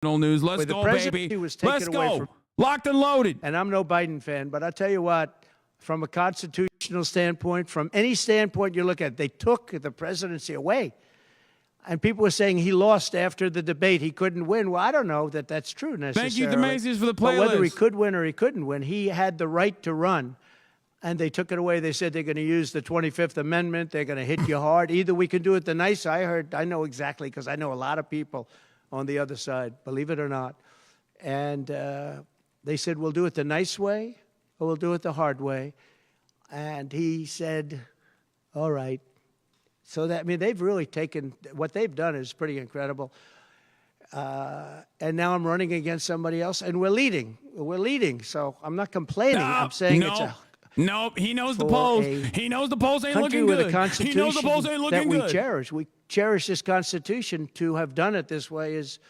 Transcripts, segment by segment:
news. Let's go, baby. Let's go. Locked and loaded. And I'm no Biden fan, but I'll tell you what, from a constitutional standpoint, from any standpoint you look at, they took the presidency away. And people were saying he lost after the debate. He couldn't win. Well, I don't know that that's true necessarily. Thank you, Demacius, for the playlist. But whether he could win or he couldn't win, he had the right to run. And they took it away. They said they're going to use the 25th Amendment. They're going to hit you hard. Either we can do it the nice. I know exactly, because I know a lot of people on the other side, believe it or not. And they said, we'll do it the nice way or we'll do it the hard way. And he said, all right. So that, I mean, they've really taken, what they've done is pretty incredible. And now I'm running against somebody else, and we're leading. We're leading. So I'm not complaining. I'm saying it's a... Nope, he knows the polls. He knows the polls ain't looking good. He knows the polls ain't looking good. We cherish this Constitution. To have done it this way is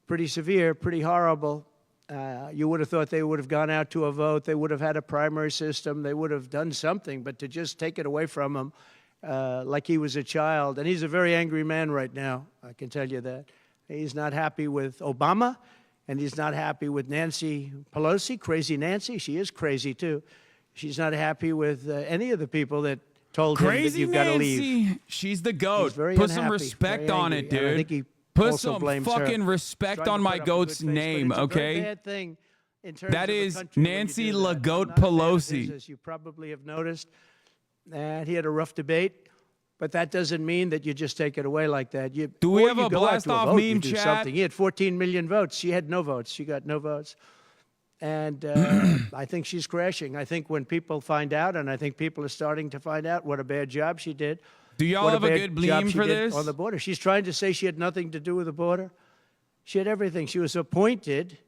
pretty severe, pretty horrible. You would have thought they would have gone out to a vote. They would have had a primary system. They would have done something. But to just take it away from him like he was a child. And he's a very angry man right now, I can tell you that. He's not happy with Obama, and he's not happy with Nancy Pelosi, crazy Nancy. She is crazy, too. She's not happy with any of the people that told him that you've got to leave. She's the GOAT. Put some respect on it, dude. I think he Put some fucking respect on my GOAT's name, okay? Bad thing in terms that of is Nancy LaGoat Pelosi. As you probably have noticed. And he had a rough debate, but that doesn't mean that you just take it away like that. Do we have a blast-off meme chat? He had 14 million votes. She had no votes. She got no votes. And I think she's crashing. I think when people find out, and I think people are starting to find out what a bad job she did. Do y'all have a good meme for this? On the border. She's trying to say she had nothing to do with the border. She had everything. She was appointed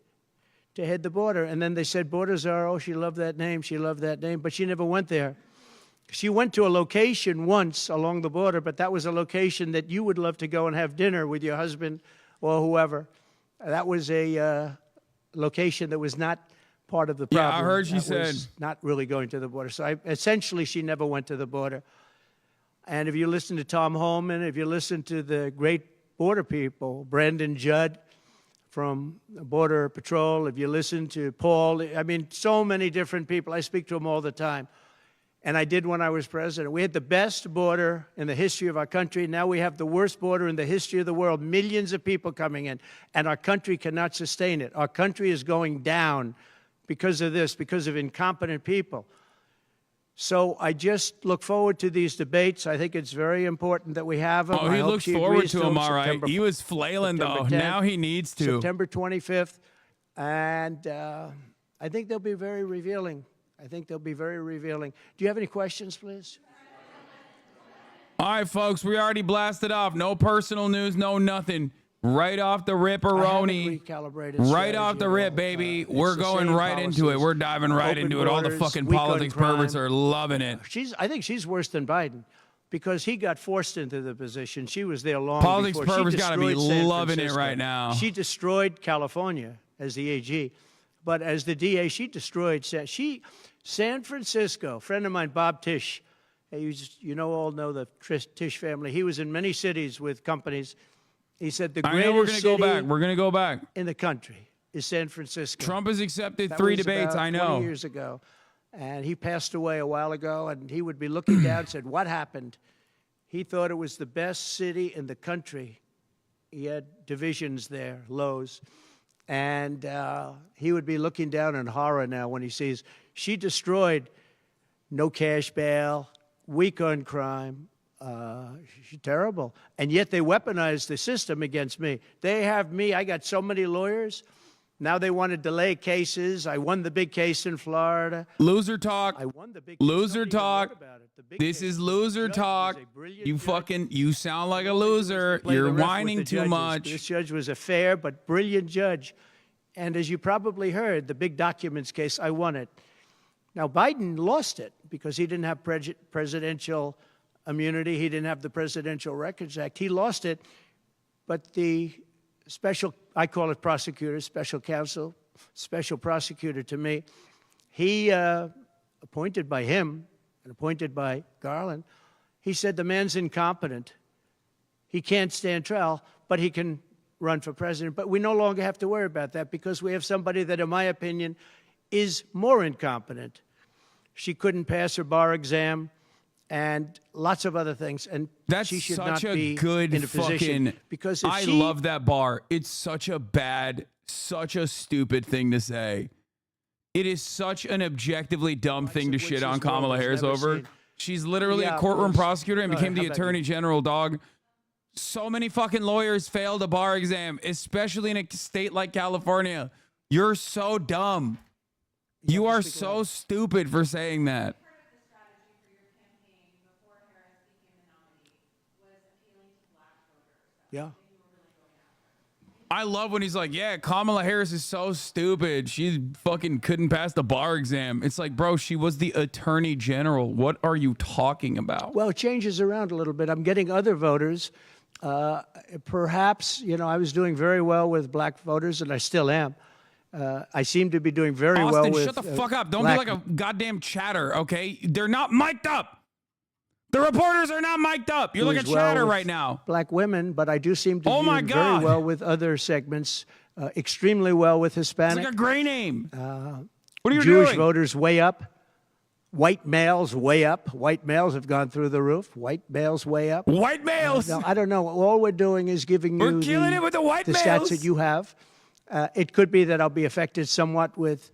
to head the border. And then they said, Border Czar, oh, she loved that name. She loved that name. But she never went there. She went to a location once along the border, but that was a location that you would love to go and have dinner with your husband or whoever. That was a location that was not part of the problem. Yeah, I heard she said not really going to the border. So essentially, she never went to the border. And if you listen to Tom Holman, if you listen to the great border people, Brandon Judd from Border Patrol, if you listen to Paul, I mean, so many different people. I speak to them all the time. And I did when I was president. We had the best border in the history of our country. Now we have the worst border in the history of the world. Millions of people coming in, and our country cannot sustain it. Our country is going down because of this, because of incompetent people. So I just look forward to these debates. I think it's very important that we have them. Oh, he looks forward to them, all right. He was flailing, though. Now he needs to. September 25th. And I think they'll be very revealing. I think they'll be very revealing. Do you have any questions, please? All right, folks, we already blasted off. No personal news, no nothing. Right off the rip-a-roni. Right off the rip, baby. We're going right into it. We're diving right into it. All the fucking politics perverts are loving it. I think she's worse than Biden because he got forced into the position. She was there long politics before. Politics perverts got to be loving it right now. She destroyed California as the AG. But as the DA, she destroyed San Francisco. A friend of mine, Bob Tisch, you all know the Tisch family. He was in many cities with companies. He said the greatest city we're going to go back in the country is San Francisco. Trump has accepted 3 debates, I know. 20 years ago. And he passed away a while ago, and he would be looking down and said, what happened? He thought it was the best city in the country. He had divisions there, lows. And he would be looking down in horror now when he sees she destroyed no cash bail, weak on crime. She's terrible. And yet they weaponized the system against me. They have me. I got so many lawyers. Now they want to delay cases. I won the big case in Florida. Loser talk. I won the big loser talk. This is loser talk. You sound like a loser. You're whining too much. This judge was a fair but brilliant judge. And as you probably heard, the big documents case, I won it. Now, Biden lost it because he didn't have presidential immunity. He didn't have the Presidential Records Act. He lost it. But the special, I call it prosecutor, special counsel, special prosecutor to me, he, appointed by him and appointed by Garland, he said the man's incompetent. He can't stand trial, but he can run for president. But we no longer have to worry about that because we have somebody that, in my opinion, is more incompetent. She couldn't pass her bar exam and lots of other things. And she should not be in a position. Because if I love that bar. It's such a stupid thing to say. It is such an objectively dumb thing to shit on Kamala Harris over. She's literally a courtroom prosecutor and became the attorney general, dog. So many fucking lawyers failed a bar exam, especially in a state like California. You're so dumb. You are so stupid for saying that. Yeah. I love when he's like, yeah, Kamala Harris is so stupid. She fucking couldn't pass the bar exam. It's like, bro, she was the attorney general. What are you talking about? Well, it changes around a little bit. I'm getting other voters. Perhaps, I was doing very well with black voters, and I still am. I seem to be doing very well with... shut the fuck up. Don't be like a goddamn chatter, okay? They're not mic'd up. The reporters are not mic'd up. You're like a chatter right now. Black women, but I do seem to do very well with other segments, extremely well with Hispanic. It's like a gray name. What are you Jewish doing? voters way up. White males way up. White males have gone through the roof. White males way up. White males? No, I don't know. All we're doing is giving you we're killing it with the white males. Stats that you have. It could be that I'll be affected somewhat with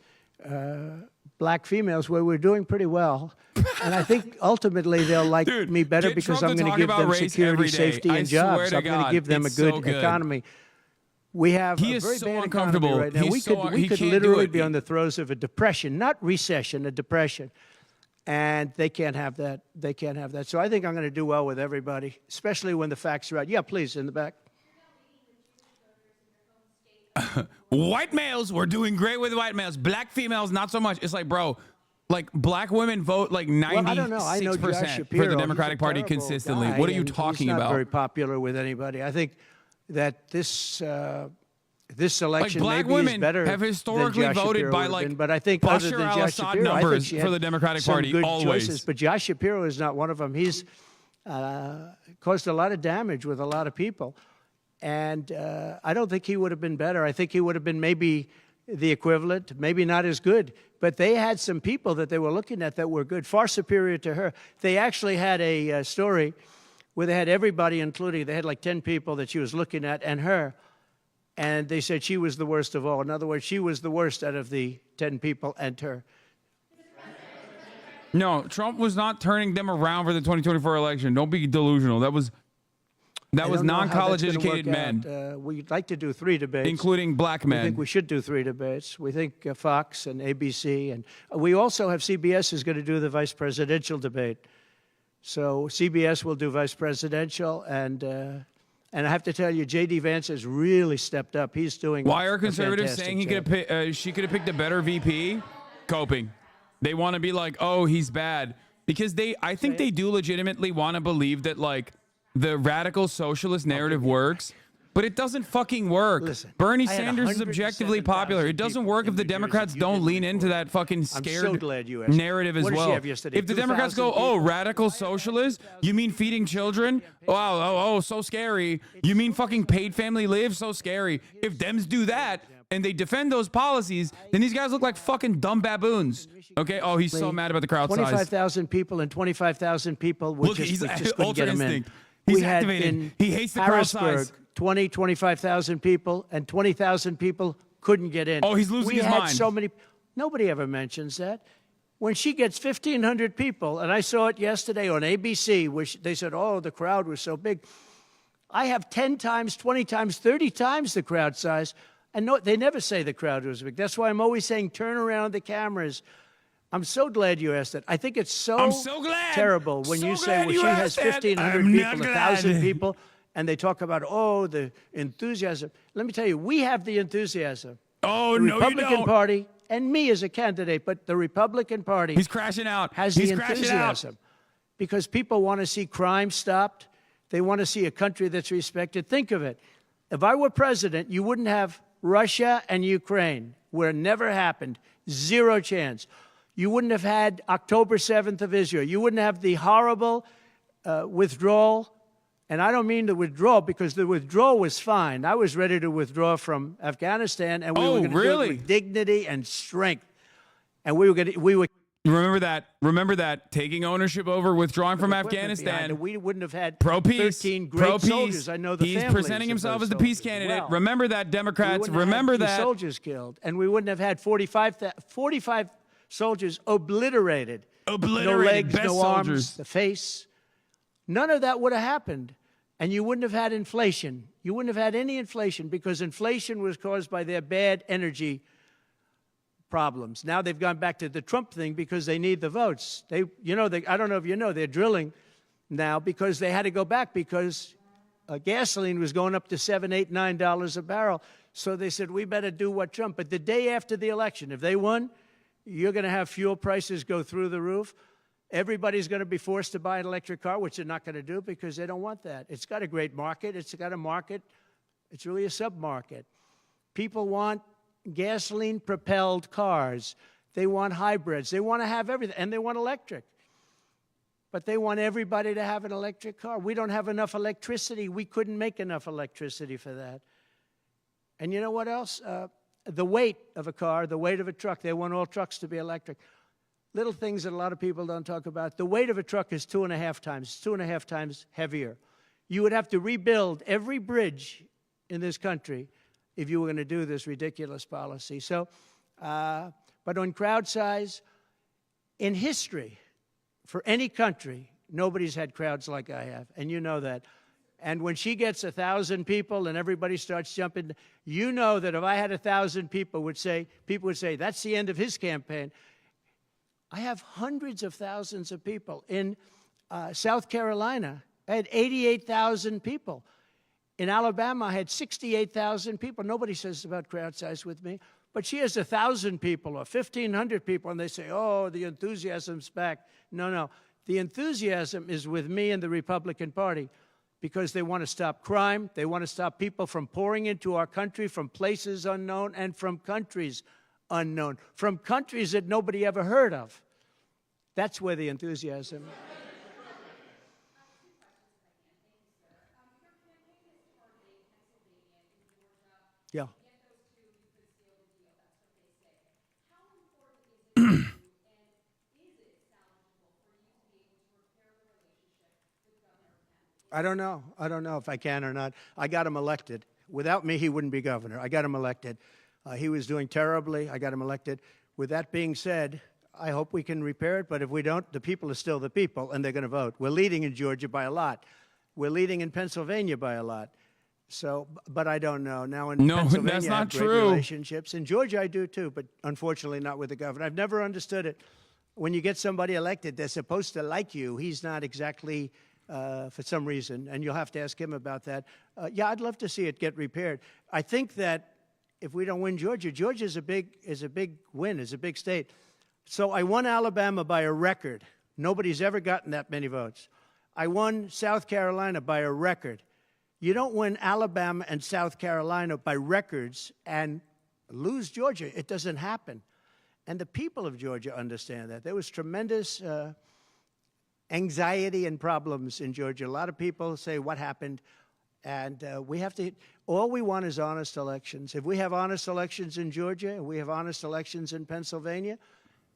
black females, where we're doing pretty well. And I think ultimately they'll like me better because I'm going to give them security, safety, and jobs. I'm going to give them a good economy. We have a very bad economy right now. We could literally be on the throes of a depression, not recession, a depression. And they can't have that. They can't have that. So I think I'm going to do well with everybody, especially when the facts are out. Yeah, please, in the back. White males, we're doing great with white males. Black females, not so much. It's like, bro, like black women vote like 96% for the Democratic Party consistently. What are you talking about? He's not very popular with anybody. I think that this election black maybe women is better have historically voted by like but I think other than Josh Shapiro, numbers for the Democratic Party always. Choices, but Josh Shapiro is not one of them. He's caused a lot of damage with a lot of people. And I don't think he would have been better. I think he would have been maybe the equivalent, maybe not as good. But they had some people that they were looking at that were good, far superior to her. They actually had a story where they had everybody, including, they had like 10 people that she was looking at and her. And they said she was the worst of all. In other words, she was the worst out of the 10 people and her. No, Trump was not turning them around for the 2024 election. Don't be delusional. That was non-college educated men. We'd like to do 3 debates. Including black men. I think we should do 3 debates. We think Fox and ABC. And we also have CBS is going to do the vice presidential debate. So CBS will do vice presidential. And I have to tell you, J.D. Vance has really stepped up. He's doing Why are conservatives saying she could have picked a better VP? Coping. They want to be like, oh, he's bad. Because I think they do legitimately want to believe that, like, the radical socialist narrative works, but it doesn't fucking work. Listen, Bernie Sanders is objectively popular. It doesn't work if the Democrats don't lean into that fucking scared narrative as well. If the Democrats go, oh, radical socialist, you mean feeding children? Wow, oh, so scary. You mean fucking paid family leave? So scary. If Dems do that and they defend those policies, then these guys look like fucking dumb baboons. Okay? Oh, he's so mad about the crowd size. 25,000 people and 25,000 people would just couldn't get him in. He's activated. He hates the crowd size. 25,000 people, and 20,000 people couldn't get in. Oh, he's losing his mind. We had so many. Nobody ever mentions that. When she gets 1,500 people, and I saw it yesterday on ABC, where they said, oh, the crowd was so big. I have 10 times, 20 times, 30 times the crowd size, and no, they never say the crowd was big. That's why I'm always saying turn around the cameras. I'm so glad you asked that. I think it's so terrible when you say, well, she has 1,500 people, 1,000 people, and they talk about, oh, the enthusiasm. Let me tell you, we have the enthusiasm. Oh, no, you don't. The Republican Party, and me as a candidate, but the Republican Party He's crashing out. Has the enthusiasm. Because people want to see crime stopped. They want to see a country that's respected. Think of it. If I were president, you wouldn't have Russia and Ukraine, where it never happened. 0 chance. You wouldn't have had October 7th of Israel. You wouldn't have the horrible withdrawal And I don't mean the withdrawal, because the withdrawal was fine. I was ready to withdraw from Afghanistan, and we were going to do it with dignity and strength. And we were Remember that taking ownership over withdrawing from Afghanistan. We wouldn't have had pro-peace, 13 great soldiers. I know the He's families presenting of himself those as the peace soldiers. candidate. Well, Remember that, Democrats. Remember that. Soldiers killed, and we wouldn't have had 45 soldiers obliterated. No legs, no arms, the face. None of that would have happened. And you wouldn't have had inflation. You wouldn't have had any inflation, because inflation was caused by their bad energy problems. Now they've gone back to the Trump thing because they need the votes. I don't know if you know, they're drilling now because they had to go back because gasoline was going up to $7, $8, $9 a barrel. So they said, we better do what Trump. But the day after the election, if they won, you're going to have fuel prices go through the roof. Everybody's going to be forced to buy an electric car, which they're not going to do because they don't want that. It's got a great market. It's got a market. It's really a sub-market. People want gasoline-propelled cars. They want hybrids. They want to have everything, and they want electric. But they want everybody to have an electric car. We don't have enough electricity. We couldn't make enough electricity for that. And you know what else? The weight of a car, the weight of a truck. They want all trucks to be electric. Little things that a lot of people don't talk about. The weight of a truck is 2.5 times. It's 2.5 times heavier. You would have to rebuild every bridge in this country if you were going to do this ridiculous policy. So, but on crowd size, in history, for any country, nobody's had crowds like I have, and you know that. And when she gets 1,000 people and everybody starts jumping, you know that if I had 1,000 people would say, that's the end of his campaign. I have hundreds of thousands of people. In South Carolina, I had 88,000 people. In Alabama, I had 68,000 people. Nobody says about crowd size with me. But she has 1,000 people or 1,500 people, and they say, oh, the enthusiasm's back. No. The enthusiasm is with me and the Republican Party because they want to stop crime. They want to stop people from pouring into our country from places unknown and from countries unknown, from countries that nobody ever heard of. That's where the enthusiasm. Yeah. I don't know. I don't know if I can or not. I got him elected. Without me, he wouldn't be governor. I got him elected. He was doing terribly. I got him elected. With that being said, I hope we can repair it, but if we don't, the people are still the people, and they're going to vote. We're leading in Georgia by a lot. We're leading in Pennsylvania by a lot. So, but I don't know. Now in Pennsylvania, that's I not have great true. relationships. In Georgia, I do too, but unfortunately not with the governor. I've never understood it. When you get somebody elected, they're supposed to like you. He's not exactly, for some reason, and you'll have to ask him about that. Yeah, I'd love to see it get repaired. I think that if we don't win Georgia, Georgia is a big win, is a big state. So I won Alabama by a record. Nobody's ever gotten that many votes. I won South Carolina by a record. You don't win Alabama and South Carolina by records and lose Georgia. It doesn't happen. And the people of Georgia understand that. There was tremendous anxiety and problems in Georgia. A lot of people say, what happened? And we have to, all we want is honest elections. If we have honest elections in Georgia, and we have honest elections in Pennsylvania,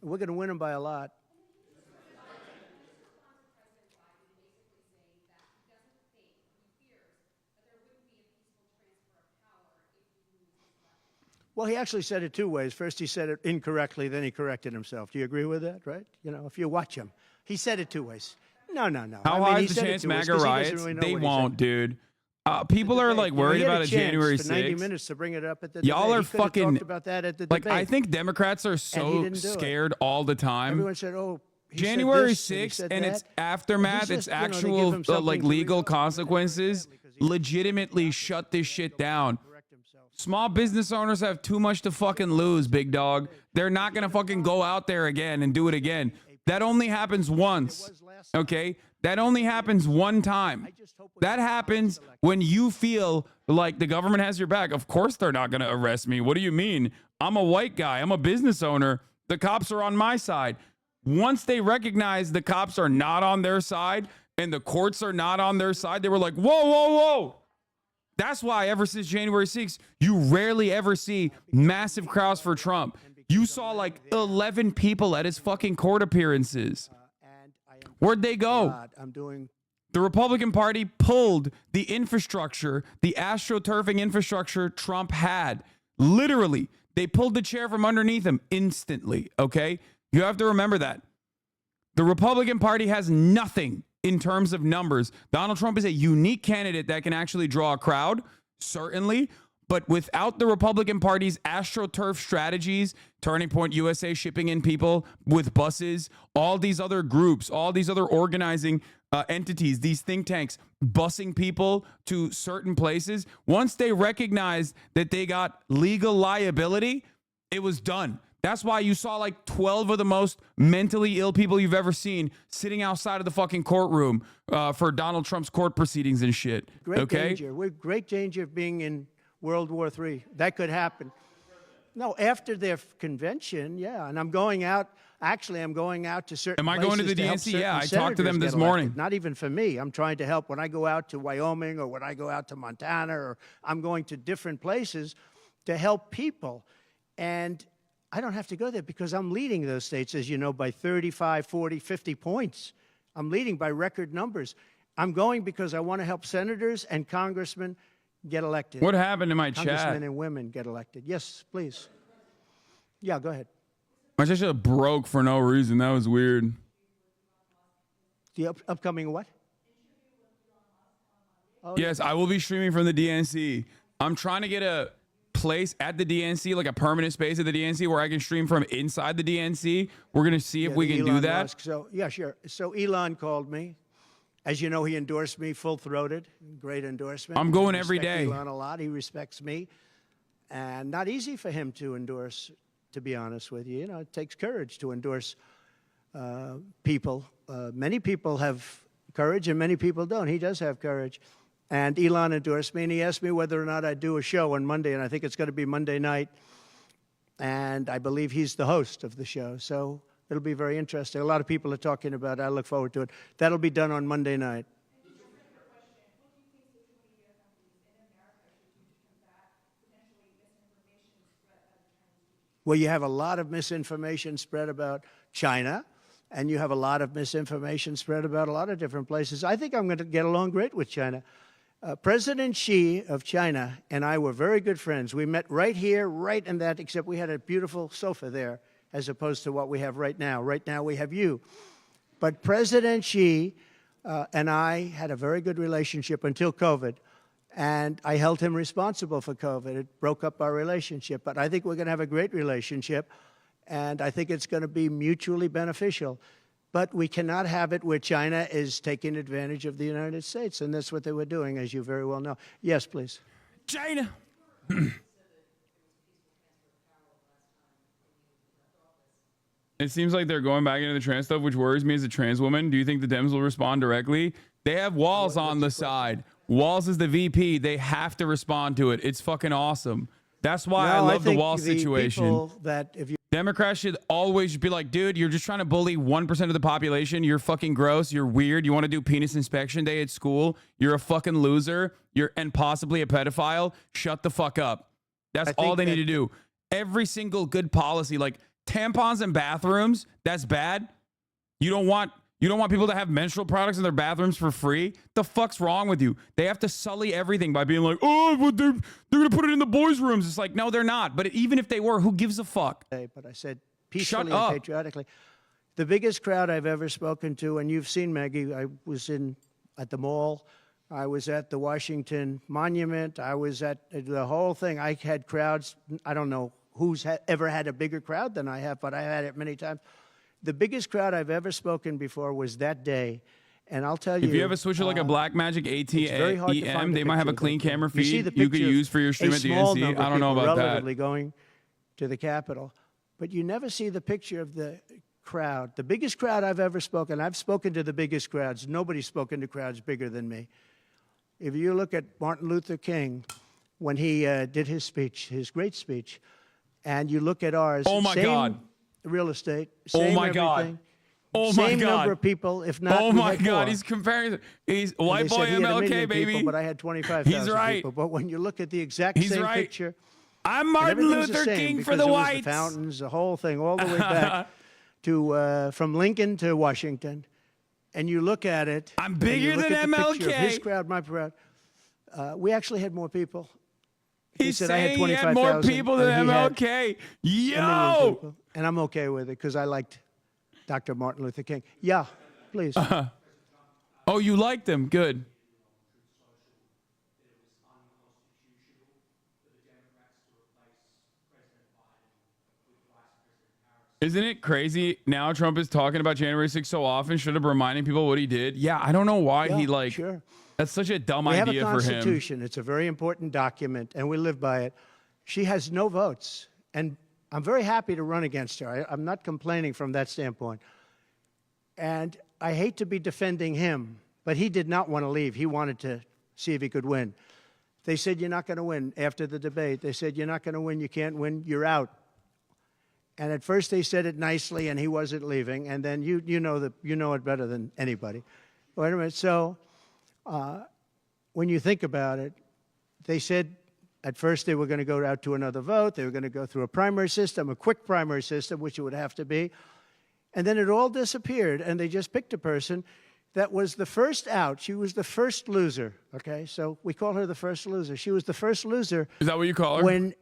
we're going to win them by a lot. Well, he actually said it two ways. First, he said it incorrectly, then he corrected himself. Do you agree with that, right? You know, if you watch him. He said it two ways. No. How high is the chance MAGA riots? They won't, dude. People are like worried about a January 6th. 90 minutes to bring it up at the Y'all debate. are fucking talked about that at the like debate. I think Democrats are so scared all the time. Everyone said, "Oh, January 6th and its aftermath, its actual like legal consequences legitimately shut this shit down. Small business owners have too much to fucking lose, big dog. They're not going to fucking go out there again and do it again. That only happens once, okay? That only happens one time. That happens when you feel like the government has your back. Of course they're not going to arrest me. What do you mean? I'm a white guy. I'm a business owner. The cops are on my side. Once they recognize the cops are not on their side and the courts are not on their side, they were like, whoa, whoa, whoa. That's why ever since January 6th, you rarely ever see massive crowds for Trump. You saw like 11 people at his fucking court appearances. Where'd they go? The Republican Party pulled the infrastructure, the astroturfing infrastructure Trump had. Literally, they pulled the chair from underneath him instantly, okay? You have to remember that. The Republican Party has nothing in terms of numbers. Donald Trump is a unique candidate that can actually draw a crowd, certainly, but without the Republican Party's astroturf strategies, Turning Point USA shipping in people with buses, all these other groups, all these other organizing entities, these think tanks, busing people to certain places, once they recognized that they got legal liability, it was done. That's why you saw like 12 of the most mentally ill people you've ever seen sitting outside of the fucking courtroom for Donald Trump's court proceedings and shit. Great okay? danger. We're great danger of being in World War III. That could happen. No, after their convention, yeah. And I'm going out. Actually, I'm going out to certain places. Am I going to the DNC? Yeah, I talked to them this morning. Not even for me. I'm trying to help. When I go out to Wyoming or when I go out to Montana, or I'm going to different places to help people. And I don't have to go there because I'm leading those states, as you know, by 35, 40, 50 points. I'm leading by record numbers. I'm going because I want to help senators and congressmen get elected. What happened to my chat? Congressmen and women get elected. Yes, please. Yeah, go ahead. My chat just broke for no reason. That was weird. The upcoming what? Oh, yes, I will be streaming from the DNC. I'm trying to get a place at the DNC, like a permanent space at the DNC where I can stream from inside the DNC. We're going to see if we can do that. Musk. So, yeah, sure. So Elon called me. As you know, he endorsed me full-throated. Great endorsement. I'm going every day. Elon a lot. He respects me. And not easy for him to endorse, to be honest with you. You know, it takes courage to endorse people. Many people have courage and many people don't. He does have courage. And Elon endorsed me, and he asked me whether or not I'd do a show on Monday, and I think it's going to be Monday night. And I believe he's the host of the show. So it'll be very interesting. A lot of people are talking about it. I look forward to it. That'll be done on Monday night. Well, you have a lot of misinformation spread about China, and you have a lot of misinformation spread about a lot of different places. I think I'm going to get along great with China. President Xi of China and I were very good friends. We met right here, right in that, except we had a beautiful sofa there, as opposed to what we have right now. Right now we have you. But President Xi and I had a very good relationship until COVID. And I held him responsible for COVID. It broke up our relationship. But I think we're going to have a great relationship. And I think it's going to be mutually beneficial. But we cannot have it where China is taking advantage of the United States. And that's what they were doing, as you very well know. Yes, please. China. It seems like they're going back into the trans stuff, which worries me as a trans woman. Do you think the Dems will respond directly? They have Walz on the side. Walz is the VP. They have to respond to it. It's fucking awesome. That's why I love the Walz situation. That if you Democrats should always be like, dude, you're just trying to bully 1% of the population. You're fucking gross. You're weird. You want to do penis inspection day at school. You're a fucking loser. And possibly a pedophile. Shut the fuck up. That's all they need to do. Every single good policy, like tampons in bathrooms, that's bad. You don't want people to have menstrual products in their bathrooms for free? The fuck's wrong with you? They have to sully everything by being like, oh, well, they're going to put it in the boys' rooms. It's like, no, they're not. But even if they were, who gives a fuck? But I said peacefully and patriotically. The biggest crowd I've ever spoken to, and you've seen, Maggie, I was at the mall. I was at the Washington Monument. I was at the whole thing. I had crowds. I don't know who's ever had a bigger crowd than I have, but I had it many times. The biggest crowd I've ever spoken before was that day. And I'll tell you, if you have a switch like a Blackmagic ATEM, they might have a clean camera feed you could use for your stream at the DNC. I don't know about that. Going to the Capitol. But you never see the picture of the crowd. The biggest crowd I've ever spoken, I've spoken to the biggest crowds. Nobody's spoken to crowds bigger than me. If you look at Martin Luther King, when he did his speech, his great speech, and you look at ours. Oh, my God. Real estate. Same everything. Oh my Same God. number of people, if not. Oh we my had God, more. he's comparing. He's And white they boy said he had 1 MLK, million baby. people, but I had 25,000 He's right. people. But when you look at the exact He's same right. picture, I'm and Martin everything's the Luther same King for because the it was whites. the fountains, the whole thing, all the way back to from Lincoln to Washington, and you look at it. I'm and you bigger look than at the picture of his MLK. crowd, my crowd. We actually had more people. He's said I had saying he had more 25,000, people than and he had MLK. 1 million Yo! people. And I'm okay with it because I liked Dr. Martin Luther King. Yeah, please. Oh, you liked him? Good. Isn't it crazy now Trump is talking about January 6th so often, should have reminding people what he did? Yeah, I don't know why Yeah, he like, sure. that's such a dumb We have a idea for him. constitution. It's a very important document, and we live by it. She has no votes, and I'm very happy to run against her. I'm not complaining from that standpoint. And I hate to be defending him, but he did not want to leave. He wanted to see if he could win. They said, you're not going to win. After the debate, they said, you're not going to win. You can't win. You're out. And at first they said it nicely, and he wasn't leaving. And then you know it better than anybody. Wait a minute. So when you think about it, they said at first they were going to go out to another vote. They were going to go through a primary system, a quick primary system, which it would have to be. And then it all disappeared, and they just picked a person that was the first out. She was the first loser, okay? So we call her the first loser. She was the first loser. Is that what you call her? When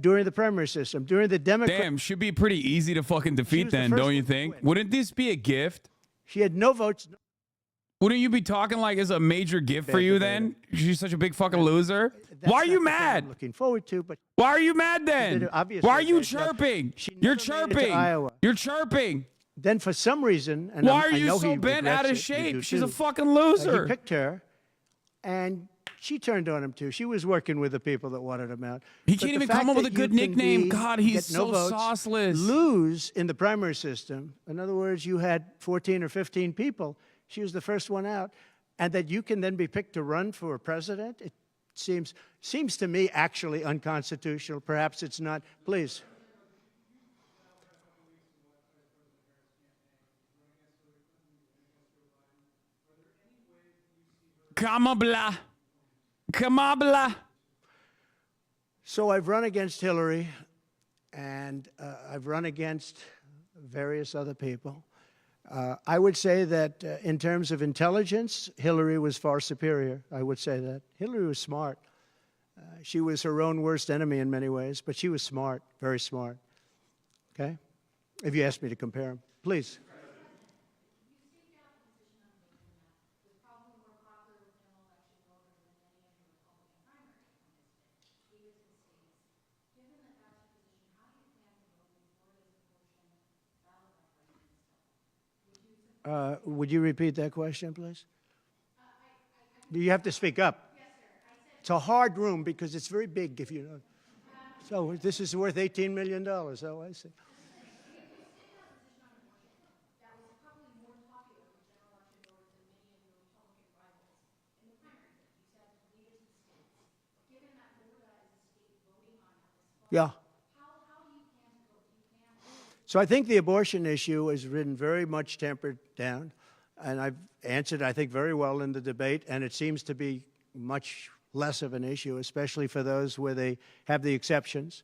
during the primary system, during the Democrat. Damn, should be pretty easy to fucking defeat the then, first don't you one to think? win. Wouldn't this be a gift? She had no votes. Wouldn't you be talking like it's a major gift for Bad you debate. then? She's such a big fucking loser. That's Why are you not the thing I'm mad? looking forward to, but Why are you mad then? Obviously, Why are you they- chirping? she You're never made it to chirping. Iowa. You're chirping. then for some reason, and Why I are you know so he bent regrets out of it, you shape? do She's a too. fucking loser. He picked her, and she turned on him too. She was working with the people that wanted him out. He But can't the even fact come up with that a good you can nickname. be- God, he's get no so votes, sauceless. Lose in the primary system. In other words, you had 14 or 15 people. She was the first one out, and that you can then be picked to run for president. It seems to me actually unconstitutional. Perhaps it's not. Please. Kamabla. Kamabla. So I've run against Hillary, and I've run against various other people. I would say that in terms of intelligence, Hillary was far superior. I would say that. Hillary was smart. She was her own worst enemy in many ways, but she was smart, very smart. Okay? If you ask me to compare them, please. Would you repeat that question, please? You have to speak up. Yes, sir. It's a hard room because it's very big, if you know. So this is worth $18 million. Oh, I see. Yeah. So I think the abortion issue has been very much tempered down, and I've answered, I think, very well in the debate, and it seems to be much less of an issue, especially for those where they have the exceptions,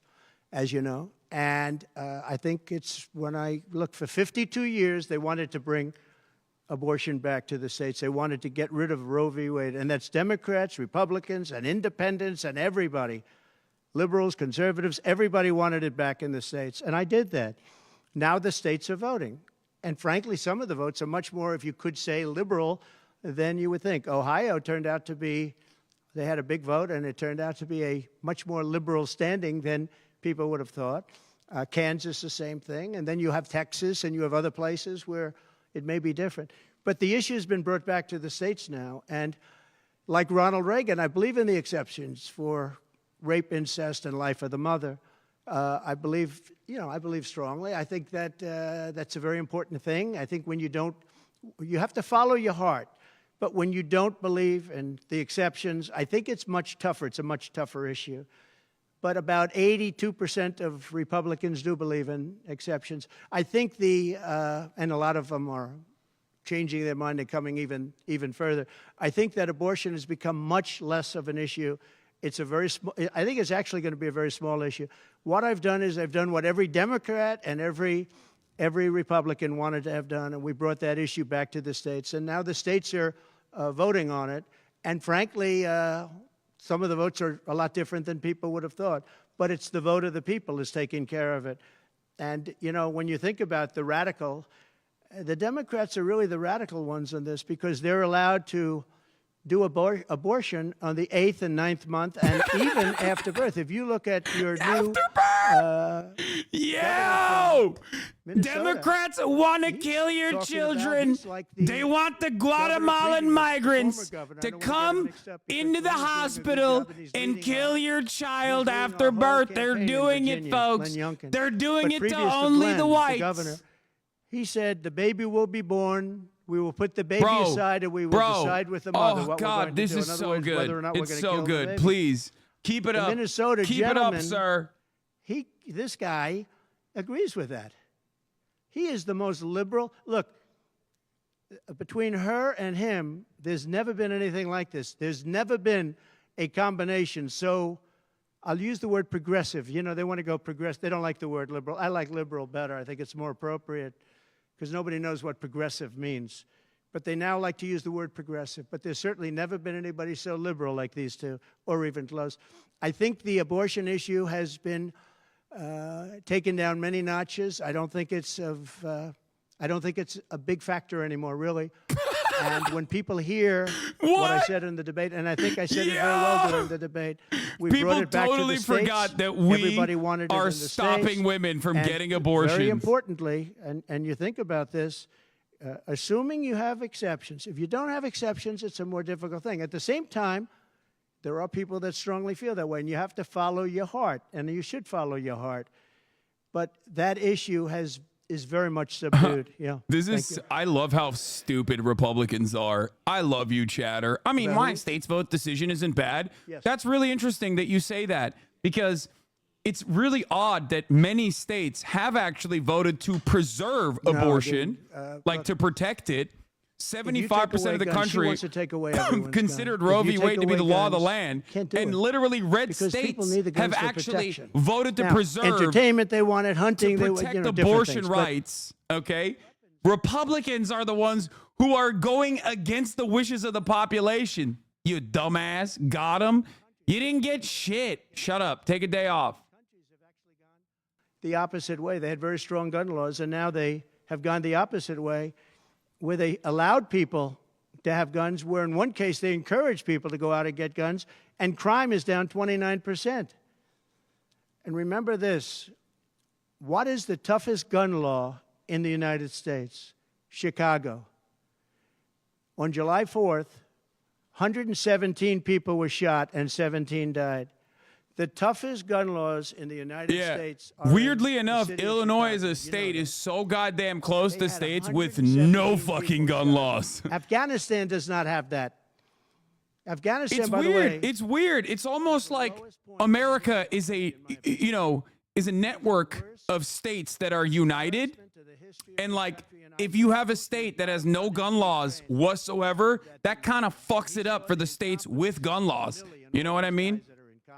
as you know. And I think it's when I look for 52 years, they wanted to bring abortion back to the states. They wanted to get rid of Roe v. Wade, and that's Democrats, Republicans, and independents, and everybody. Liberals, conservatives, everybody wanted it back in the states, and I did that. Now the states are voting. And frankly, some of the votes are much more, if you could say, liberal than you would think. Ohio turned out to be, they had a big vote, and it turned out to be a much more liberal standing than people would have thought. Kansas, the same thing. And then you have Texas, and you have other places where it may be different. But the issue has been brought back to the states now. And like Ronald Reagan, I believe in the exceptions for rape, incest, and life of the mother. I believe strongly. I think that that's a very important thing. I think when you have to follow your heart. But when you don't believe in the exceptions, I think it's much tougher. It's a much tougher issue. but about 82% of Republicans do believe in exceptions. I think and a lot of them are changing their mind and coming even further. I think that abortion has become much less of an issue. It's a very small, I think it's actually going to be a very small issue. What I've done is I've done what every Democrat and every Republican wanted to have done, and we brought that issue back to the states. And now the states are voting on it. And frankly, some of the votes are a lot different than people would have thought. But it's the vote of the people is taking care of it. And, you know, when you think about the radical, the Democrats are really the radical ones on this because they're allowed to do abortion on the 8th and 9th month and even after birth. If you look at your new... Democrats want to kill your children. They want the Guatemalan migrants to come into the hospital and kill your child after birth. They're doing it, folks. They're doing it to only the whites. He said the baby will be born. We will put the baby aside and we will decide with the mother what we're going to do. This is so good. It's so good. Please keep it up. Minnesota keep it up, sir. This guy agrees with that. He is the most liberal. Look, between her and him, there's never been anything like this. There's never been a combination. So I'll use the word progressive. You know, they want to go progressive. They don't like the word liberal. I like liberal better. I think it's more appropriate because nobody knows what progressive means. But they now like to use the word progressive. But there's certainly never been anybody so liberal like these two, or even close. I think the abortion issue has been taken down many notches. I don't think it's a big factor anymore, really. And when people hear what I said in the debate, and I think I said it very well during the debate, we brought it back to the states. People totally forgot that we are stopping women from getting abortions. Very importantly, and you think about this, assuming you have exceptions. If you don't have exceptions, it's a more difficult thing. At the same time, there are people that strongly feel that way, and you have to follow your heart, and you should follow your heart. But that issue is very much subdued. Yeah. I love how stupid Republicans are. I love you, chatter. I mean, my state's vote decision isn't bad. Yes. That's really interesting that you say that because it's really odd that many states have actually voted to preserve abortion, like to protect it. 75% of the country considered Roe v. Wade to be the law of the land, and literally red states have actually voted to preserve entertainment. They wanted hunting, to protect abortion rights. Okay, Republicans are the ones who are going against the wishes of the population. You dumbass, got them. You didn't get shit. Shut up. Take a day off. The opposite way. They had very strong gun laws, and now they have gone the opposite way, where they allowed people to have guns, where in one case they encouraged people to go out and get guns, and crime is down 29%. And remember this, what is the toughest gun law in the United States? Chicago. On July 4th, 117 people were shot and 17 died. The toughest gun laws in the United States are weirdly enough, Illinois as a state is so goddamn close to states with no fucking gun laws. Afghanistan does not have that. Afghanistan, by the way, it's weird. It's almost like America is a network of states that are united. And like, if you have a state that has no gun laws whatsoever, that kind of fucks it up for the states with gun laws. You know what I mean?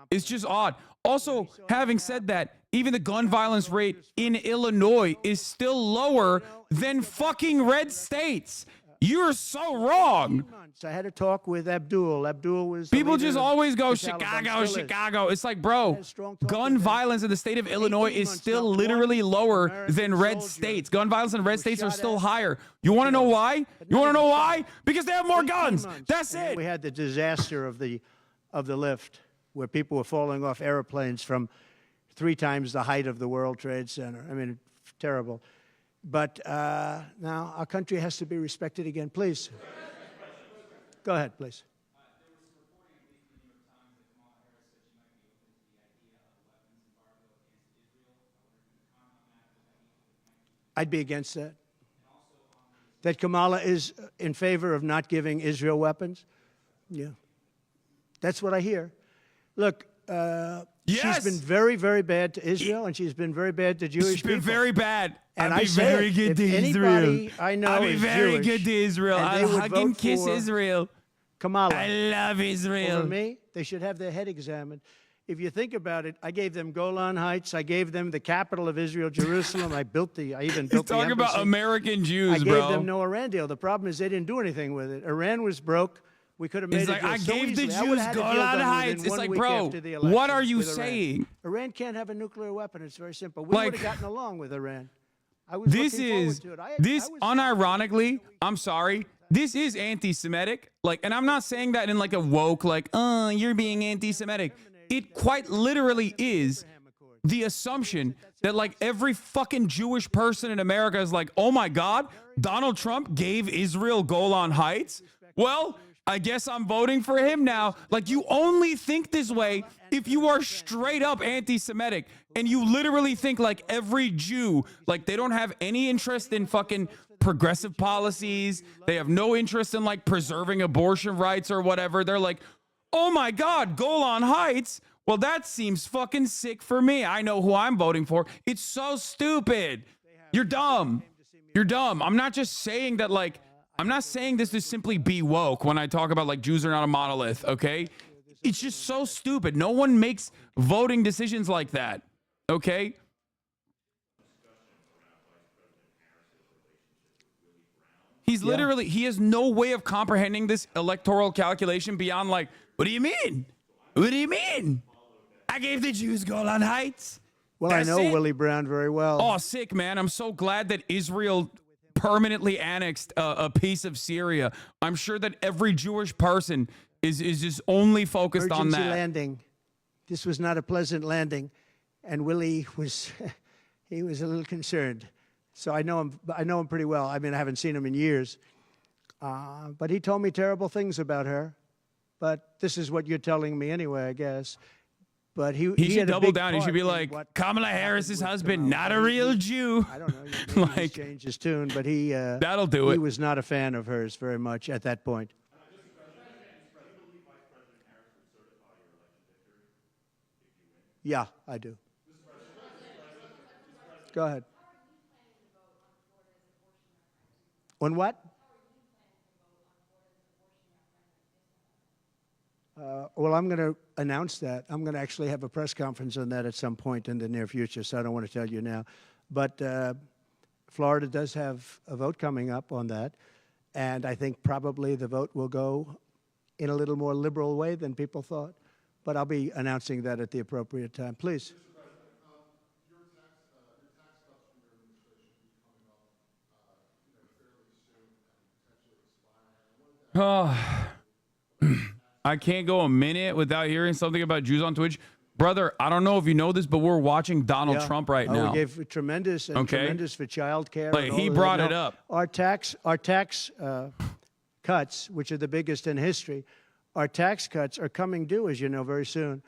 It's just odd. Also, having said that, even the gun violence rate in Illinois is still lower than fucking red states. You're so wrong. I had a talk with Abdul. Abdul was... People just always go, Chicago, Chicago. It's like, bro, gun violence in the state of Illinois is still literally lower than red states. Gun violence in red states are still higher. You want to know why? You want to know why? Because they have more guns. That's it. We had the disaster of the lift, where people were falling off airplanes from 3 times the height of the World Trade Center. I mean, terrible. But now our country has to be respected again. Please. Go ahead, please. I'd be against that. That Kamala is in favor of not giving Israel weapons? Yeah. That's what I hear. Look, Yes. She's been very, very bad to Israel, and she's been very bad to Jewish She's been people. very bad. And I'd be I say very it, good if to anybody Israel. I know I'd be is very Jewish, good to Israel. and they I'd would hug and vote kiss for Israel. Kamala. I love Israel. Over me, they should have their head examined. If you think about it, I gave them Golan Heights. I gave them the capital of Israel, Jerusalem. I even built the He's talking embassy. about American Jews, I gave bro. them no Iran deal. The problem is they didn't do anything with it. Iran was broke. We could have made It's a like, deal I so gave the easily. I would've Jews had a deal Golan done within Heights. It's 1 like, week bro, after the what election are you with Iran. saying? Iran can't have a nuclear weapon. It's very simple. We Like, would have gotten along with Iran. I was This looking forward is, to it. this I was unironically, I'm sorry, this is anti-Semitic. Like, and I'm not saying that in like a woke, like, you're being anti-Semitic. It quite literally is the assumption that like every fucking Jewish person in America is like, oh my God, Donald Trump gave Israel Golan Heights. Well, I guess I'm voting for him now. Like, you only think this way if you are straight up anti-Semitic and you literally think like every Jew, like they don't have any interest in fucking progressive policies. They have no interest in like preserving abortion rights or whatever. They're like, oh my God, Golan Heights. Well, that seems fucking sick for me. I know who I'm voting for. It's so stupid. You're dumb. You're dumb. I'm not just saying that, like, I'm not saying this to simply be woke when I talk about like Jews are not a monolith, okay? It's just so stupid. No one makes voting decisions like that, okay? He's literally, he has no way of comprehending this electoral calculation beyond like, what do you mean? What do you mean? I gave the Jews Golan Heights. Well, That's I know it. Willie Brown very well. Oh, sick, man. I'm so glad that Israel permanently annexed a piece of Syria. I'm sure that every Jewish person is just only focused on Emergency that. landing. This was not a pleasant landing, and Willie was he was a little concerned. So I know him pretty well. I mean, I haven't seen him in years, but he told me terrible things about her. But this is what you're telling me anyway, I guess. But he He should had a double big down. He part should be in like, what Kamala happened Harris's with husband, Kamala. not a real Jew. I don't know. Maybe he's Like, changed his tune, but he that'll do he it. was not a fan of hers very much at that point. Yeah, I do. Go ahead. On what? Well, I'm going to announce that. I'm going to actually have a press conference on that at some point in the near future, so I don't want to tell you now. But Florida does have a vote coming up on that, and I think probably the vote will go in a little more liberal way than people thought. But I'll be announcing that at the appropriate time. Please. Your tax cuts from your administration will be coming up fairly soon and potentially expiring. Oh, I can't go a minute without hearing something about Jews on Twitch. Brother, I don't know if you know this, but we're watching Donald Yeah. Trump right now. We gave tremendous for child care. Like, and he all of brought that. it Now, up. Our tax cuts, which are the biggest in history, our tax cuts are coming due, as you know, very soon.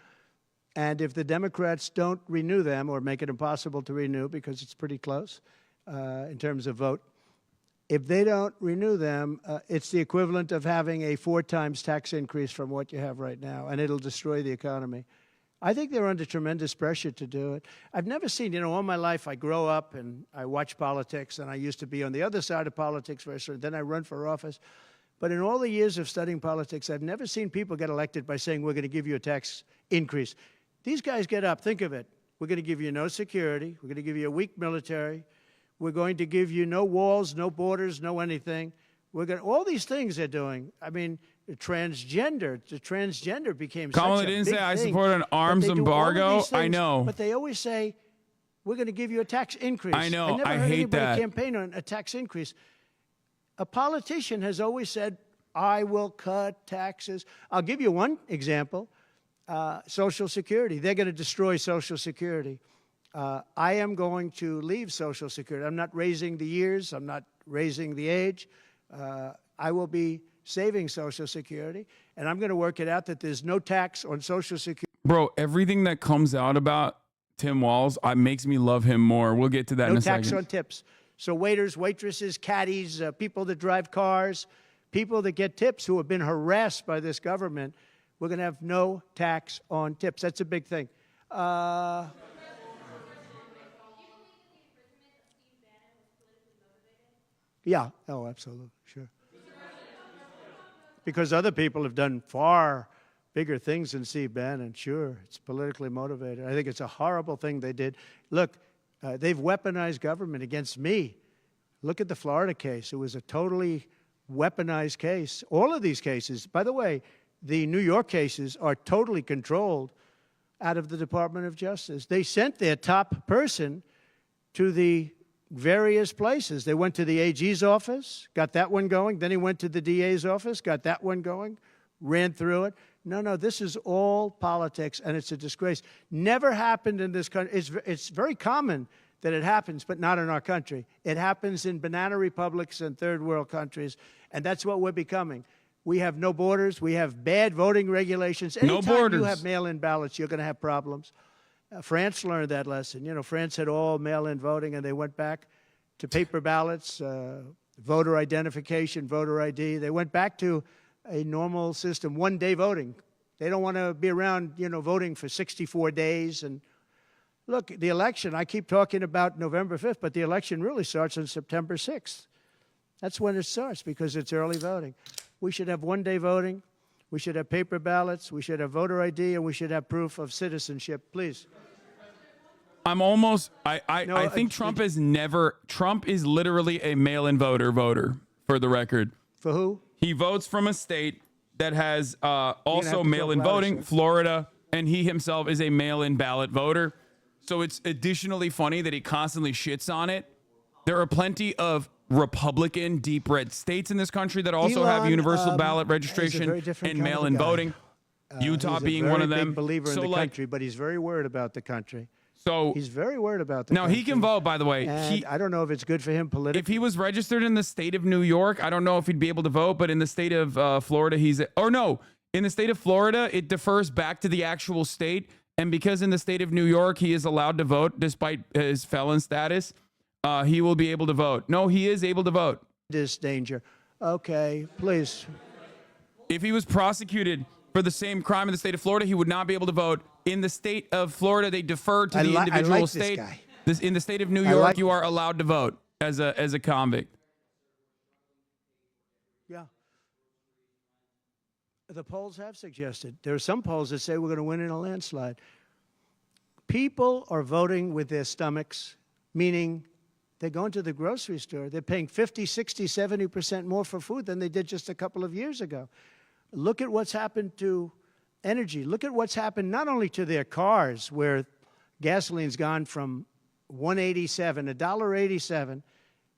And if the Democrats don't renew them or make it impossible to renew because it's pretty close in terms of vote, if they don't renew them, it's the equivalent of having a 4 times tax increase from what you have right now, and it'll destroy the economy. I think they're under tremendous pressure to do it. I've never seen, all my life I grow up and I watch politics, and I used to be on the other side of politics, then I run for office. But in all the years of studying politics, I've never seen people get elected by saying, we're going to give you a tax increase. These guys get up, think of it. We're going to give you no security. We're going to give you a weak military. We're going to give you no walls, no borders, no anything. All these things they're doing. I mean, the transgender became Kamala such a didn't big say I thing, support an but arms they do all of embargo. these I things, know. But they always say, we're going to give you a tax increase. I know. I never I heard hate anybody that. campaign on a tax increase. A politician has always said, I will cut taxes. I'll give you one example. Social Security. They're going to destroy Social Security. I am going to leave Social Security. I'm not raising the years. I'm not raising the age. I will be saving Social Security, and I'm going to work it out that there's no tax on Social Security. Bro, everything that comes out about Tim Walz makes me love him more. We'll get to that in No a tax second. on tips. So waiters, waitresses, caddies, people that drive cars, people that get tips who have been harassed by this government, we're going to have no tax on tips. That's a big thing. Uh, yeah. Oh, absolutely. Sure. Because other people have done far bigger things than Steve Bannon. Sure, it's politically motivated. I think it's a horrible thing they did. Look, they've weaponized government against me. Look at the Florida case. It was a totally weaponized case. All of these cases, by the way, the New York cases are totally controlled out of the Department of Justice. They sent their top person to the various places. They went to the AG's office, got that one going. Then he went to the DA's office, got that one going, ran through it. No, this is all politics, and it's a disgrace. Never happened in this country. It's very common that it happens, but not in our country. It happens in banana republics and third world countries, and that's what we're becoming. We have no borders. We have bad voting regulations. Anytime No borders. you have mail-in ballots, you're going to have problems. France learned that lesson. You know, France had all mail-in voting, and they went back to paper ballots, voter identification, voter ID. They went back to a normal system, one-day voting. They don't want to be around, you know, voting for 64 days. And look, the election, I keep talking about November 5th, but the election really starts on September 6th. That's when it starts because it's early voting. We should have one-day voting. We should have paper ballots. We should have voter ID, and we should have proof of citizenship. Please. I think Trump is literally a mail-in voter, for the record. For who? He votes from a state that has also to mail-in talk louder, voting, sir. Florida, and he himself is a mail-in ballot voter. So it's additionally funny that he constantly shits on it. There are plenty of Republican deep red states in this country that also have Elon, universal ballot is a registration very different and kind of mail-in a guy. voting. Utah He's being a one of very them. big believer in So, the like, country, but he's very worried about the country. so He's very worried about the now country. he can vote, by the way. And I don't know if it's good for him politically. If he was registered in the state of New York, I don't know if he'd be able to vote, but in the state of Florida, in the state of Florida, it defers back to the actual state. And because in the state of New York, he is allowed to vote despite his felon status, he will be able to vote. No, he is able to vote. This danger. Okay, please. If he was prosecuted for the same crime in the state of Florida, he would not be able to vote. In the state of Florida, they defer to the individual like state. This guy. In the state of New York, like you are allowed to vote as a convict. Yeah. The polls have suggested. There are some polls that say we're going to win in a landslide. People are voting with their stomachs, meaning they're going to the grocery store. They're paying 50, 60, 70% more for food than they did just a couple of years ago. Look at what's happened to energy. Look at what's happened not only to their cars, where gasoline's gone from $1.87, $1.87,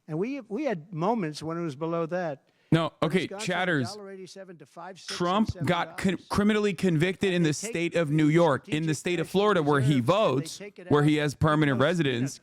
and we had moments when it was below that. No, But okay, it's gone from chatters. $1.87 to $5, $6, Trump and got $7. criminally convicted in the state of New York. In the state of Florida, where he votes, where he has permanent residence,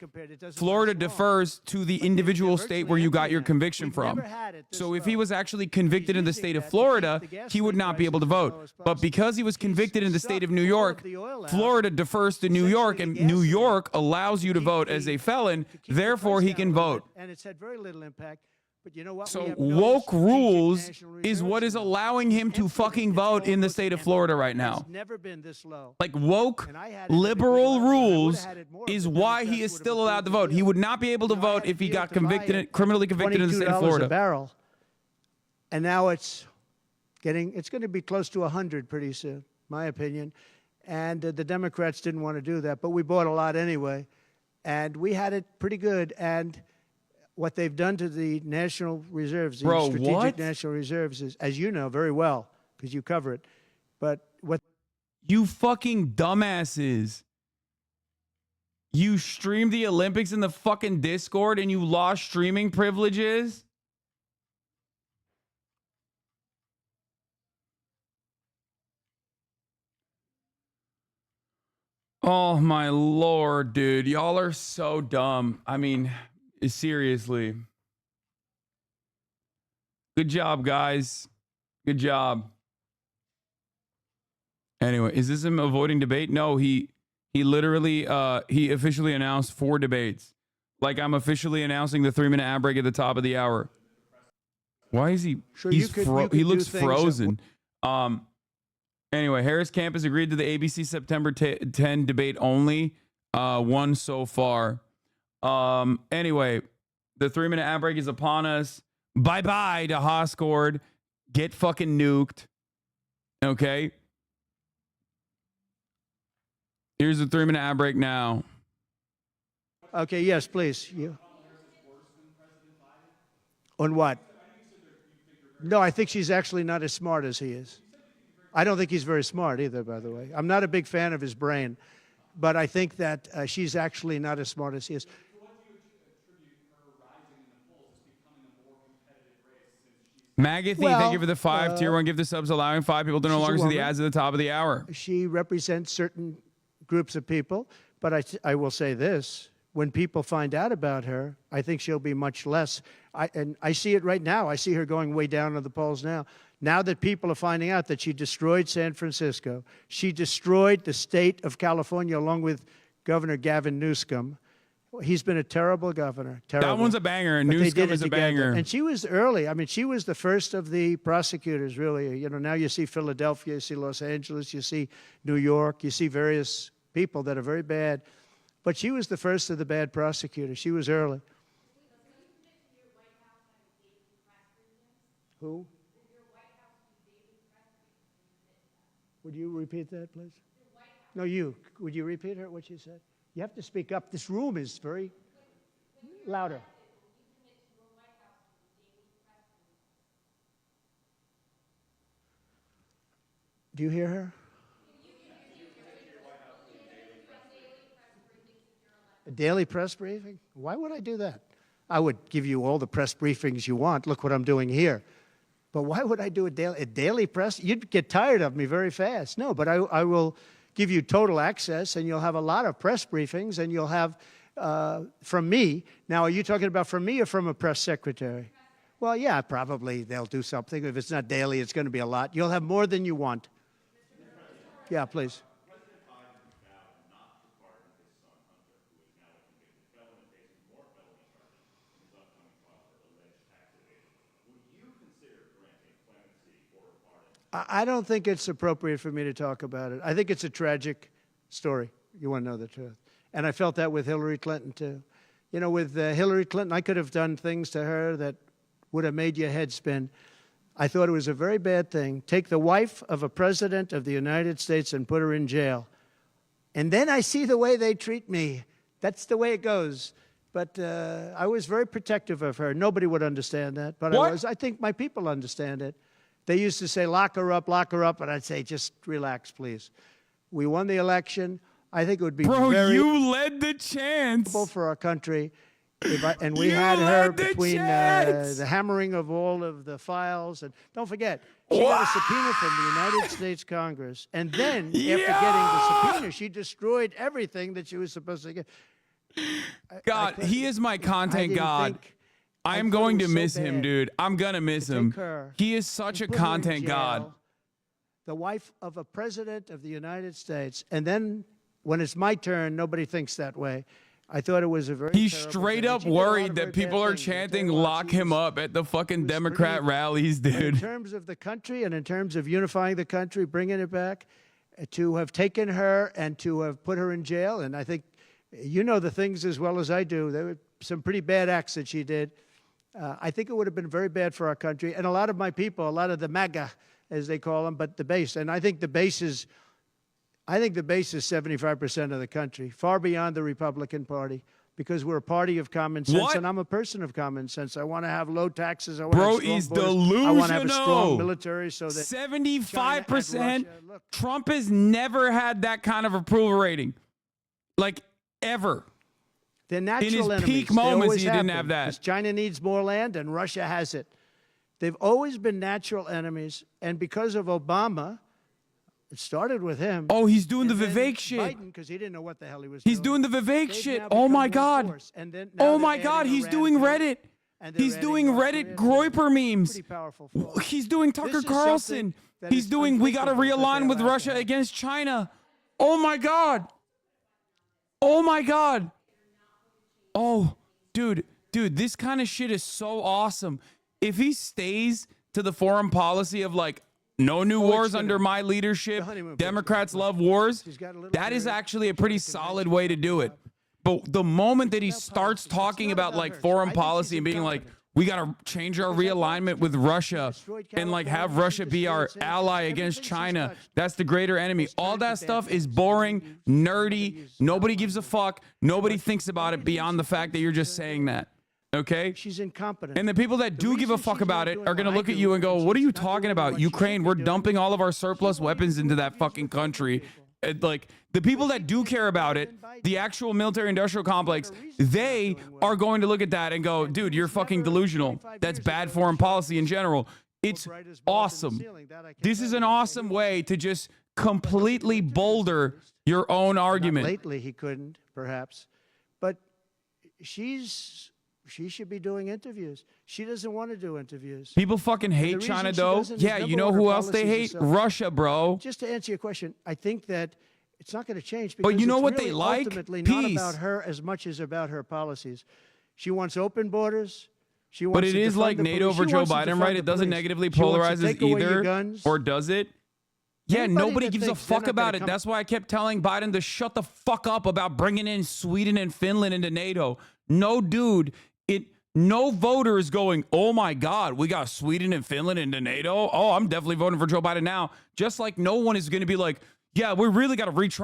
Florida defers to the individual state where you got your conviction from. So if he was actually convicted in the state of Florida, he would not be able to vote. But because he was convicted in the state of New York, Florida defers to New York, and New York allows you to vote as a felon. Therefore, he can vote. And it's had very little impact. But you know what? So We have no woke strategic rules national is reserves what is now. allowing him to fucking vote in the state of Florida right now. It's never been this low. Like woke And I had it at a good liberal level, and I would've rules had it more is if the why he Democrats is would've still allowed to approved vote. the He deal. would not be able to You know, I vote had if he a deal got to buy convicted, it criminally at convicted in the state of $22 Florida. a barrel. And now it's going to be close to 100 pretty soon, my opinion. And the Democrats didn't want to do that, but we bought a lot anyway. And we had it pretty good. And what they've done to the national reserves, the Bro, strategic what? national reserves, is, as you know very well, because you cover it. But what You fucking dumbasses. You streamed the Olympics in the fucking Discord and you lost streaming privileges? Oh my lord, dude. Y'all are so dumb. I mean, seriously. Good job, guys. Good job. Anyway, is this him avoiding debate? No, he literally he officially announced 4 debates. Like I'm officially announcing the 3-minute ad break at the top of the hour. Why is he? Sure, you He's could- he you could looks do things that frozen. Anyway, Harris campus agreed to the ABC September 10 debate only. One so far. Anyway, the 3-minute ad break is upon us. Bye-bye to Hoscord. Get fucking nuked. Okay? Here's the 3-minute ad break now. Okay, yes, please. You. On what? No, I think she's actually not as smart as he is. I don't think he's very smart either, by the way. I'm not a big fan of his brain, but I think that she's actually not as smart as he is. Magathy, thank you for the 5 tier 1 gift of subs, allowing 5 people to no longer see the ads at the top of the hour. She represents certain groups of people, but I will say this. When people find out about her, I think she'll be much less. And I see it right now. I see her going way down in the polls now. Now that people are finding out that she destroyed San Francisco, she destroyed the state of California along with Governor Gavin Newsom. He's been a terrible governor. Terrible. That one's a banger, and But they Newsom did it is a together. banger. And she was early. I mean, she was the first of the prosecutors, really. You know, now you see Philadelphia, you see Los Angeles, you see New York, you see various people that are very bad. But she was the first of the bad prosecutors. She was early. Who? Would you repeat that, please? No, you. Would you repeat her, what she said? You have to speak up. This room is very louder. Do you hear her? A daily press briefing? Why would I do that? I would give you all the press briefings you want. Look what I'm doing here. But why would I do a daily press? You'd get tired of me very fast. No, but I will give you total access, and you'll have a lot of press briefings, and you'll have from me. Now, are you talking about from me or from a press secretary? Well, yeah, probably they'll do something. If it's not daily, it's going to be a lot. You'll have more than you want. Yeah, please. I don't think it's appropriate for me to talk about it. I think it's a tragic story. You want to know the truth. And I felt that with Hillary Clinton, too. You know, with Hillary Clinton, I could have done things to her that would have made your head spin. I thought it was a very bad thing. Take the wife of a president of the United States and put her in jail. And then I see the way they treat me. That's the way it goes. But I was very protective of her. Nobody would understand that. But I think my people understand it. They used to say, lock her up, and I'd say, just relax, please. We won the election. I think it would be very you led the chance for our country. And we had her between the hammering of all of the files. And don't forget, she got a subpoena from the United States Congress. And then, after getting the subpoena, she destroyed everything that she was supposed to get. God, he is my content god. I am going to miss him, dude. I'm going to miss him. He is such a content god. The wife of a president of the United States. And then when it's my turn, nobody thinks that way. I thought it was a very He's straight up worried that people are chanting lock him up at the fucking Democrat rallies, dude. In terms of the country and in terms of unifying the country, bringing it back, to have taken her and to have put her in jail, and I think you know the things as well as I do. There were some pretty bad acts that she did. I think it would have been very bad for our country. And a lot of my people, a lot of the MAGA, as they call them, but the base. And I think the base is 75% of the country, far beyond the Republican Party, because we're a party of common sense. And I'm a person of common sense. I want to have low taxes. I want to have strong he's borders. delusional. I want to have a strong military so that 75%. Trump has never had that kind of approval rating. Like, ever. They're natural in his enemies. peak moments, he didn't happen, have that. because China needs more land and Russia has it. They've always been natural enemies, and because of Obama, it started with him. Oh, he's doing the Vivek shit. Biden, because he didn't know what the hell he was He's doing. doing the Vivek They've shit. now Oh my become one God. force. And then now Oh they're my God. adding He's Iran doing to it, Reddit. and they're He's adding doing North Reddit Korea. Groiper memes. Pretty powerful force. He's doing Tucker This is Carlson. something that He's is doing we got to unthinkable that realign they're with allowed to Russia have. against China. Oh my God. Oh my God. Oh, dude, this kind of shit is so awesome. If he stays to the foreign policy of like no new Oh, wars it's gonna- under my leadership. honeymoon phase. Democrats love wars. She's got a little That is period. actually a pretty solid way to do it. But the moment that he starts talking about like foreign policy and being like, we got to change our realignment with Russia and like have Russia be our ally against China. That's the greater enemy. All that stuff is boring, nerdy. Nobody gives a fuck. Nobody thinks about it beyond the fact that you're just saying that. Okay? She's incompetent. And the people that do give a reason fuck she's about not it doing are going to what I look at do you and go, is what are you she's not talking doing about? what she Ukraine, should we're be dumping doing. all of our surplus weapons into that fucking country. And, like, the people that do care about it, the actual military industrial complex, they are going to look at that and go, dude, you're fucking delusional. That's bad foreign policy in general. It's awesome. This is an awesome way to just completely boulder your own Not argument. lately, he couldn't, perhaps. But she should be doing interviews. She doesn't want to do interviews. People fucking hate reason China, she though. doesn't is Yeah, number you know one, her who else they policies hate? are so- Russia, bro. Just to answer your question, I think that it's not going to change because you know it's what they really like? ultimately Peace. not about her as much as about her policies. She wants open borders. She But wants it to is defund like the NATO police. for She Joe wants to Biden, defund right? the It doesn't police. negatively She wants to polarize us take away your either. guns. Or does it? Yeah, Anybody nobody that gives a thinks they're fuck not gonna about it. come- That's why I kept telling Biden to shut the fuck up about bringing in Sweden and Finland into NATO. No, dude, no voter is going, oh my God, we got Sweden and Finland into NATO. Oh, I'm definitely voting for Joe Biden now. Just like no one is going to be like, yeah, we really got to retry.